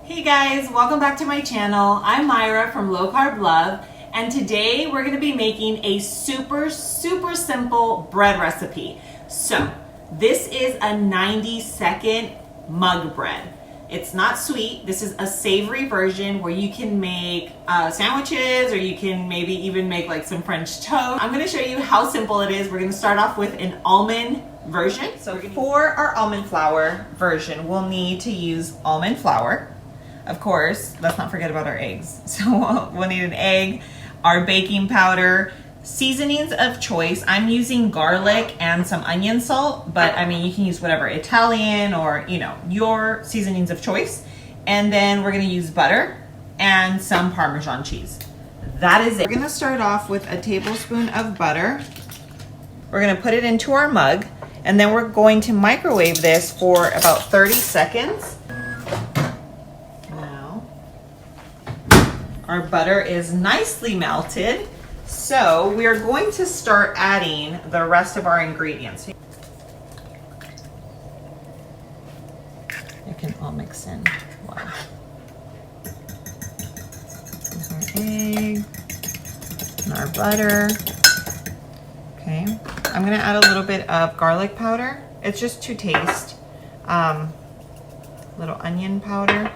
Hey guys, welcome back to my channel. I'm Myra from Low Carb Love, and today we're going to be making a super simple bread recipe. So this is a 90-second mug bread. It's not sweet. This is a savory version where you can make sandwiches, or you can maybe even make like some French toast. I'm going to show you how simple it is. We're going to start off with an almond version. So for our almond flour version, we'll need to use almond flour. Of course, let's not forget about our eggs. So we'll need an egg, our baking powder, seasonings of choice. I'm using garlic and some onion salt, but I mean, you can use whatever, Italian or, you know, your seasonings of choice. And then we're gonna use butter and some Parmesan cheese. That is it. We're gonna start off with a tablespoon of butter. We're gonna put it into our mug, and then we're going to microwave this for about 30 seconds. Our butter is nicely melted, so we are going to start adding the rest of our ingredients. It can all mix in well. There's our egg and our butter. Okay, I'm gonna add a little bit of garlic powder. It's just to taste. Little onion powder.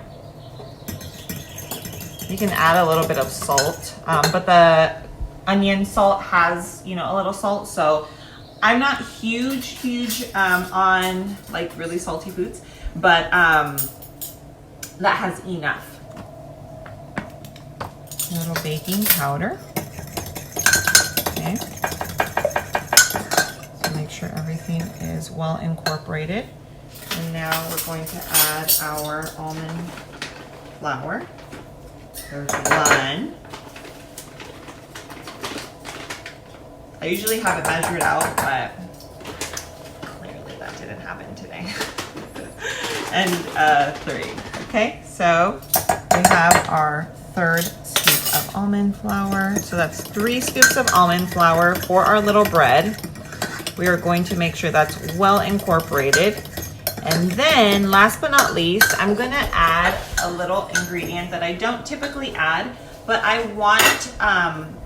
You can add a little bit of salt, but the onion salt has, you know, a little salt. So I'm not huge on like really salty foods, but that has enough. A little baking powder. Okay. So make sure everything is well incorporated. And now we're going to add our almond flour. There's one. I usually have it measured out, but clearly that didn't happen today. And 3. Okay, so we have our third scoop of almond flour. So that's 3 scoops of almond flour for our little bread. We are going to make sure that's well incorporated. And then, last but not least, I'm gonna add a little ingredient that I don't typically add, but I want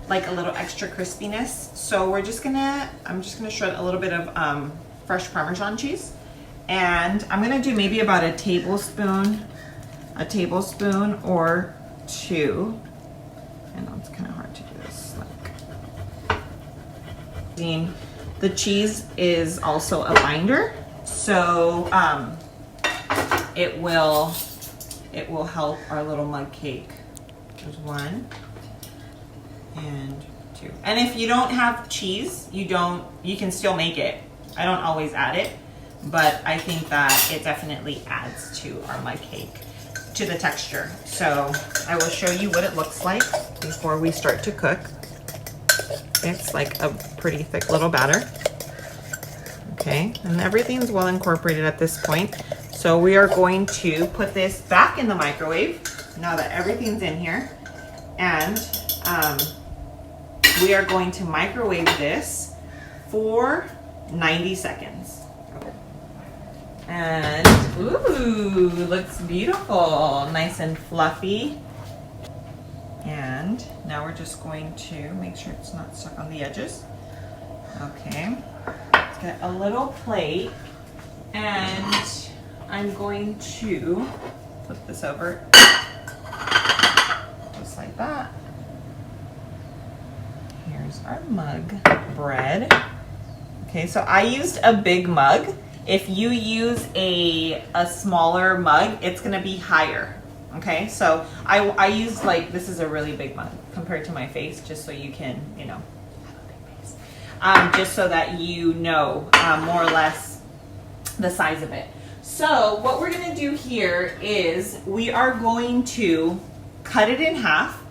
like a little extra crispiness. So I'm just gonna shred a little bit of fresh Parmesan cheese. And I'm gonna do maybe about a tablespoon or 2. I know it's kind of hard to do this. The cheese is also a binder. So it will help our little mug cake. There's 1 and 2. And if you don't have cheese, you can still make it. I don't always add it, but I think that it definitely adds to our mug cake, to the texture. So I will show you what it looks like before we start to cook. It's like a pretty thick little batter. Okay, and everything's well incorporated at this point. So we are going to put this back in the microwave now that everything's in here. And we are going to microwave this for 90 seconds. And ooh, looks beautiful, nice and fluffy. And now we're just going to make sure it's not stuck on the edges. Okay. Get a little plate, and I'm going to flip this over just like that. Here's our mug bread. Okay, so I used a big mug. If you use a smaller mug, it's gonna be higher. Okay, so I used, like, this is a really big mug compared to my face, just so you can, you know, just so that you know more or less the size of it. So what we're gonna do here is we are going to cut it in half,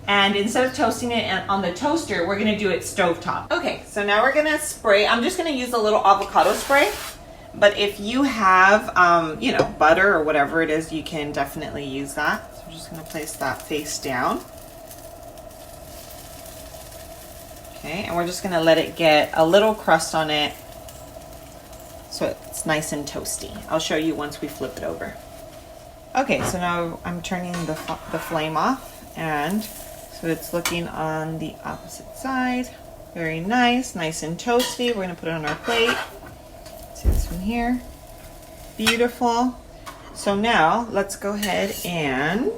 and instead of toasting it on the toaster, we're gonna do it stovetop. Okay, so now we're gonna spray. I'm just gonna use a little avocado spray, but if you have, you know, butter or whatever it is, you can definitely use that. So we're just gonna place that face down. Okay, and we're just gonna let it get a little crust on it so it's nice and toasty. I'll show you once we flip it over. Okay, so now I'm turning the flame off, and so it's looking on the opposite side. Very nice, nice and toasty. We're gonna put it on our plate. See this one here? Beautiful. So now let's go ahead and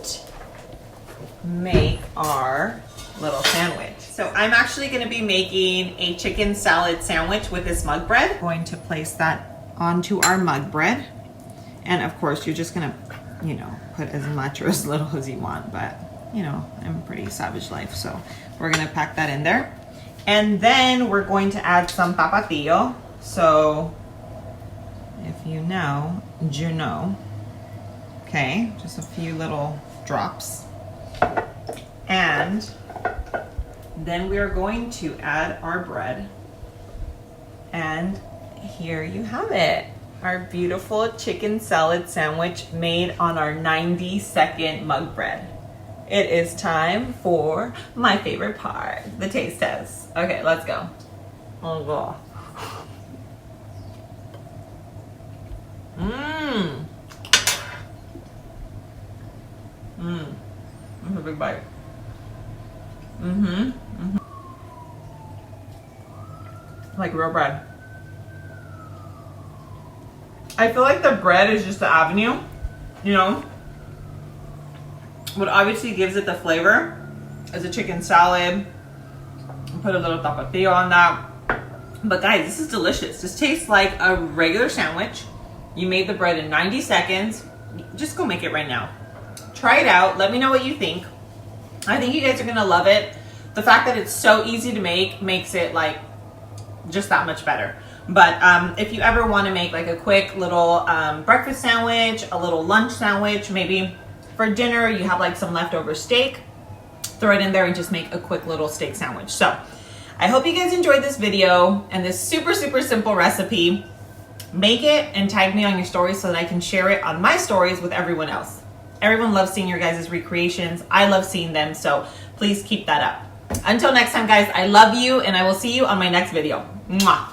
make our little sandwich. So I'm actually gonna be making a chicken salad sandwich with this mug bread. I'm going to place that onto our mug bread. And of course, you're just gonna, you know, put as much or as little as you want, but you know, I'm a pretty savage life, so we're gonna pack that in there. And then we're going to add some tapatio. So if you know, you know. Okay, just a few little drops. And then we are going to add our bread. And here you have it. Our beautiful chicken salad sandwich made on our 90-second mug bread. It is time for my favorite part, the taste test. Okay, let's go. Oh, God. Mmm. Mmm. That's a big bite. Mm-hmm. Mm-hmm. Like real bread. I feel like the bread is just the avenue, you know? What obviously gives it the flavor is a chicken salad. Put a little tapatio on that. But guys, this is delicious. This tastes like a regular sandwich. You made the bread in 90 seconds. Just go make it right now. Try it out. Let me know what you think. I think you guys are gonna love it. The fact that it's so easy to make makes it like just that much better. But if you ever want to make like a quick little breakfast sandwich, a little lunch sandwich, maybe for dinner you have like some leftover steak, throw it in there and just make a quick little steak sandwich. So I hope you guys enjoyed this video and this super simple recipe. Make it and tag me on your stories so that I can share it on my stories with everyone else. Everyone loves seeing your guys' recreations. I love seeing them, so please keep that up. Until next time, guys, I love you and I will see you on my next video. Mwah.